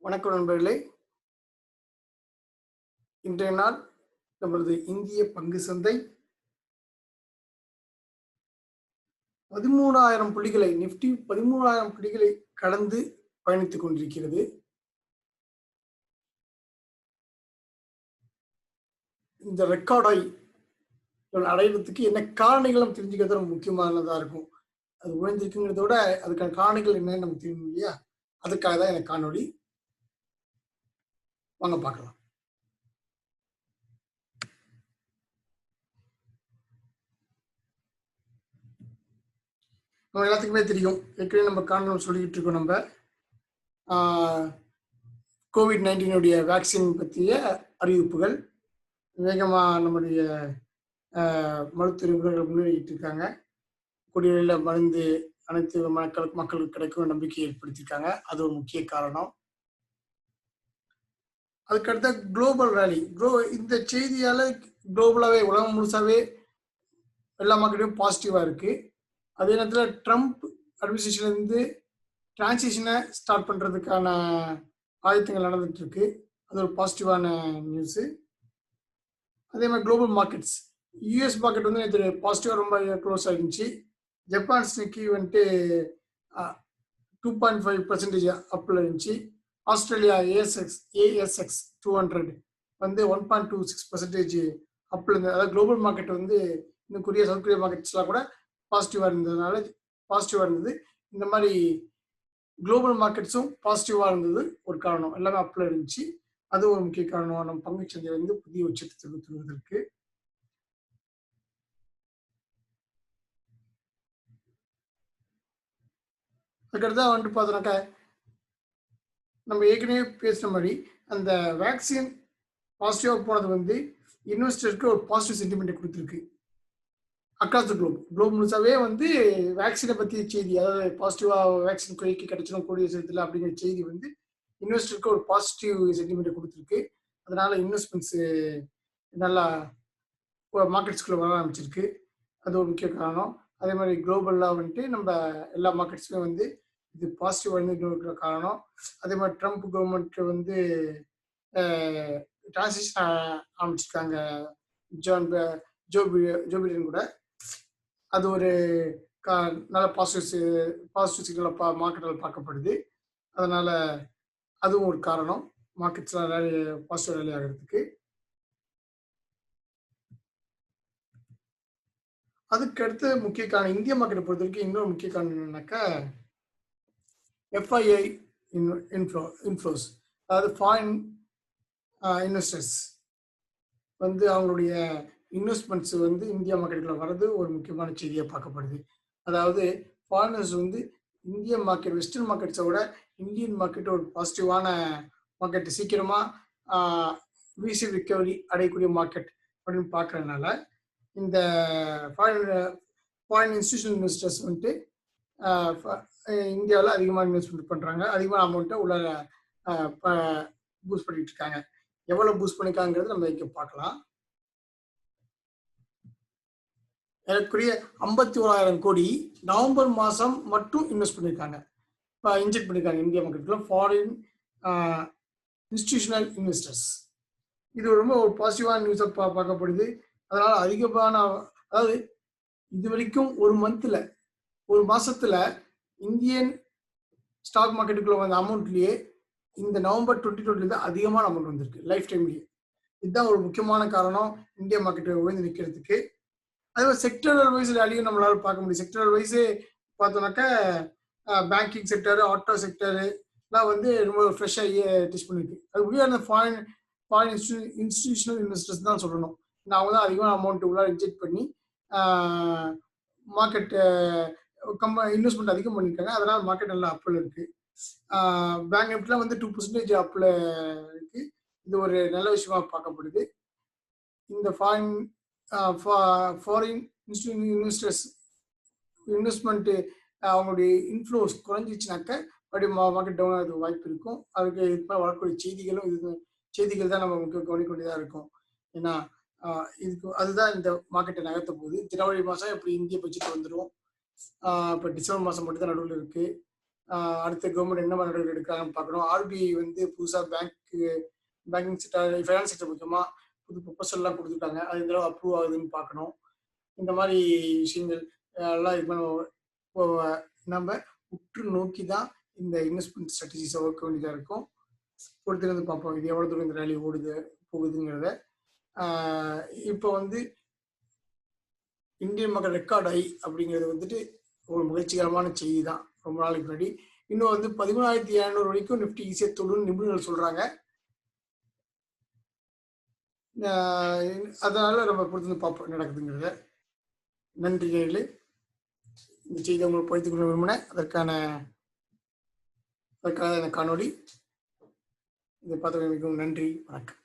வணக்கம் நண்பர்களே. இன்றைய நாள் நமது இந்திய பங்கு சந்தை 13,000 புள்ளிகளை நிஃப்டி 13,000 புள்ளிகளை கடந்து பயணித்துக் கொண்டிருக்கிறது. இந்த ரெக்கார்டை அடைவதற்கு என்ன காரணிகளும் தெரிஞ்சுக்கிறது ரொம்ப முக்கியமானதா இருக்கும். அது உழைஞ்சிருக்குங்கிறத விட அதுக்கான காரணிகள் என்னன்னு நமக்கு தெரியும் இல்லையா? அதுக்காக தான் எனக்கு காணொளி. வாங்க பார்க்கலாம். நம்ம எல்லாத்துக்குமே தெரியும், ஏற்கனவே நம்ம காணொலி சொல்லிக்கிட்டு இருக்கோம். நம்ம கோவிட்-19 வேக்சின் பற்றிய அறிவிப்புகள் வேகமாக நம்முடைய மருத்துவ நிபுணர்கள் முன்னேறிட்டு இருக்காங்க. குடிநீரில் மருந்து அனைத்து மக்களுக்கு கிடைக்கும் நம்பிக்கை ஏற்படுத்தியிருக்காங்க. அது ஒரு முக்கிய காரணம். அதுக்கடுத்த குளோபல் ரேலி, இந்த செய்தியால குளோபலாவே உலகம் முழுசாவே எல்லா மக்களையும் பாசிட்டிவா இருக்கு. அதே நேரத்தில் ட்ரம்ப் அட்மினிஸ்ட்ரேஷன்ல இருந்து டிரான்சிஷனை ஸ்டார்ட் பண்றதுக்கான ஆயத்தங்கள் நடந்துட்டு இருக்கு. அது ஒரு பாசிட்டிவான நியூஸ். அதே மாதிரி குளோபல் மார்க்கெட்ஸ், யூஎஸ் மார்க்கெட் வந்து நேற்று பாசிட்டிவா ரொம்ப க்ளோஸ் ஆகிருந்துச்சு. ஜப்பான் நிக்கி வந்துட்டு 2.5% அப்ல இருந்துச்சு. ஆஸ்திரேலியா ASX 200 வந்து 1.26% அப்ல இருந்தது. அதாவது குளோபல் மார்க்கெட் வந்து இன்னும் சவுத் கொரியா மார்க்கெட்ஸ்லாம் கூட பாசிட்டிவா இருந்தது. இந்த மாதிரி குளோபல் மார்க்கெட்ஸும் பாசிட்டிவா இருந்தது ஒரு காரணம். எல்லாமே அப்ல இருந்துச்சு. அது ஒரு முக்கிய காரணம் நம்ம பங்குச்சந்தை வந்து புதிய உச்சத்தை தொடுவதற்கு. அதுக்கடுத்தா வந்துட்டு பார்த்தோம்னாக்கா, நம்ம ஏற்கனவே பேசுன மாதிரி அந்த வேக்சின் பாசிட்டிவா போனது வந்து இன்வெஸ்டருக்கு ஒரு பாசிட்டிவ் சென்டிமெண்ட் கொடுத்துருக்கு. அக்ராஸ் த குளோப் முழுசாவே வந்து வேக்சினை பற்றிய செய்தி, அதாவது பாசிட்டிவா வேக்சின் கிடைச்சிடும் கூடிய சமயத்தில் அப்படிங்கிற செய்தி வந்து இன்வெஸ்டருக்கு ஒரு பாசிட்டிவ் சென்டிமெண்ட் கொடுத்துருக்கு. அதனால இன்வெஸ்ட்மெண்ட்ஸ் நல்லா மார்க்கெட்ஸ்குள்ள வர ஆரம்பிச்சிருக்கு. அது ஒரு முக்கிய காரணம். அதே மாதிரி குளோபலாக வந்துட்டு நம்ம எல்லா மார்க்கெட்ஸுமே வந்து இது பாசிட்டிவ் இருக்கிற காரணம். அதே மாதிரி ட்ரம்ப் கவர்மெண்ட் வந்து டிரான்சிஷன் ஆரம்பிச்சிருக்காங்க ஜோ பிடன் கூட. அது ஒரு நல்ல பாசிட்டிவ் சிக்னல் மார்க்கெட்டில் பார்க்கப்படுது. அதனால அதுவும் ஒரு காரணம் மார்க்கெட்ஸ்லாம் பாசிட்டிவ் ரேலி ஆகிறதுக்கு. அதுக்கு அடுத்து முக்கிய காரணம் இந்திய மார்க்கெட்டை பொறுத்த வரைக்கும் இன்னொரு முக்கிய காரணம் என்னன்னாக்கா, FII இன்ஃப்ளோஸ், அதாவது ஃபாரின் இன்வெஸ்டர்ஸ் வந்து அவங்களுடைய இன்வெஸ்ட்மெண்ட்ஸ் வந்து இந்தியா மார்க்கெட்டுக்குள்ள வர்றது ஒரு முக்கியமான செய்தியாக பார்க்கப்படுது. அதாவது ஃபாரினர்ஸ் வந்து இந்திய மார்க்கெட், வெஸ்டர்ன் மார்க்கெட்ஸை விட இந்தியன் மார்க்கெட் ஒரு பாசிட்டிவான மார்க்கெட், சீக்கிரமாக விசி ரிக்கவரி அடையக்கூடிய மார்க்கெட் அப்படின்னு பார்க்கறதுனால இந்த ஃபாரின் இன்ஸ்டிடியூஷனல் இன்வெஸ்டர்ஸ் வந்துட்டு இந்தியாவில் அதிகமாக இன்வெஸ்ட்மெண்ட் பண்ணுறாங்க. அதிகமான அமௌண்ட்டை உள்ள பூஸ்ட் பண்ணிட்டு இருக்காங்க. எவ்வளோ பூஸ்ட் பண்ணிருக்காங்கிறது நம்ம இங்கே பார்க்கலாம். ஏறக்குறைய 51,000 கோடி நவம்பர் மாதம் மட்டும் இன்வெஸ்ட் பண்ணியிருக்காங்க, இன்ஜெக்ட் பண்ணியிருக்காங்க இந்தியா மார்க்கெட்டில் ஃபாரின் இன்ஸ்டிடியூஷனல் இன்வெஸ்டர்ஸ். இது ரொம்ப ஒரு பாசிட்டிவான நியூஸாக பார்க்கப்படுது. அதனால அதிகமான, அதாவது இது வரைக்கும் ஒரு மாசத்துல இந்தியன் ஸ்டாக் மார்க்கெட்டுக்குள்ள வந்த அமௌண்ட்லயே இந்த நவம்பர் 2020 தான் அதிகமான அமௌண்ட் வந்திருக்கு லைஃப் டைம்லயே. இதுதான் ஒரு முக்கியமான காரணம் இந்திய மார்க்கெட்டை உயர்ந்து நிற்கிறதுக்கு. அதே மாதிரி செக்டரல் வைஸ் வேல்யூ நம்மளால பார்க்க முடியும். செக்டரல் வைஸ் பார்த்தோம்னாக்கா பேங்கிங் செக்டர், ஆட்டோ செக்டர் எல்லாம் வந்து ரொம்ப ஃப்ரெஷ்ஷாக டெஸ்ட் பண்ணிருக்கு. அது உள்ள ஃபாரின் இன்ஸ்டிடியூஷனல் இன்வெஸ்டர்ஸ் தான் சொல்லணும். அவங்க தான் அதிகமான அமௌண்ட் உள்ள இன்ஜெக்ட் பண்ணி மார்க்கெட் இன்வெஸ்ட்மெண்ட் அதிகம் பண்ணியிருக்காங்க. அதனால மார்க்கெட் நல்லா அப்பில் இருக்கு. பேங்க் நிஃப்டில வந்து 2% அப்பில் இருக்கு. இது ஒரு நல்ல விஷயமா பார்க்கப்படுது. இந்த ஃபாரின் இன்வெஸ்டர்ஸ் இன்வெஸ்ட்மெண்ட் அவங்களுடைய இன்ஃப்ளோஸ் குறைஞ்சிச்சுனாக்க மறுபடியும் மார்க்கெட் டவுன் ஆகிறதுக்கு வாய்ப்பு இருக்கும். அதுக்கு இப்போ வரக்கூடிய செய்திகள் தான் நம்ம கவனிக்க வேண்டியதாக இருக்கும். ஏன்னா அதுதான் இந்த மார்க்கெட்டை நகர்த்த போகுது. ஜனவரி மாதம் எப்படி இந்திய பட்ஜெட் வந்துடும். இப்போ டிசம்பர் மாதம் மட்டும் தான் நடுவில் இருக்கு. அடுத்த கவர்மெண்ட் என்ன நடவடிக்கை எடுக்கிறாங்கன்னு பார்க்கணும். ஆர்பிஐ வந்து புதுசாக பேங்கிங் செக்டர், ஃபைனான்ஸ் செக்டர் முக்கியமாக புது ப்ரொபோசல்லாம் கொடுத்துருக்காங்க. அது இந்த அளவு அப்ரூவ் ஆகுதுன்னு பார்க்கணும். இந்த மாதிரி விஷயங்கள் எல்லாம் இது பண்ண நம்ம உற்று நோக்கி தான் இந்த இன்வெஸ்ட்மெண்ட் ஸ்ட்ராட்டஜிஸை ஒர்க் வேண்டியதாக இருக்கும். பொறுத்திருந்து பார்ப்போம் இது எவ்வளோ தூரம் இந்த ரேலி போகுதுங்கிறத. இப்போ வந்து இந்தியன் மக்கள் ரெக்கார்ட் ஐ அப்படிங்கிறது வந்துட்டு ஒரு மகிழ்ச்சிகரமான செய்தி தான். ரொம்ப நாளைக்கு முன்னாடி இன்னும் வந்து 13,700 வரைக்கும் நிஃப்டி ஈஸியாக தொடுன்னு நிபுணர்கள் சொல்றாங்க. அதனால நம்ம பொறுத்து பார்ப்போம் நடக்குதுங்கிறத. நன்றி நேர்களே. இந்த செய்தி உங்களுக்கு படித்துக் கொள்ள விரும்பினேன். அதற்கான காணொலி இதை பார்த்தவங்க மிகவும் நன்றி. வணக்கம்.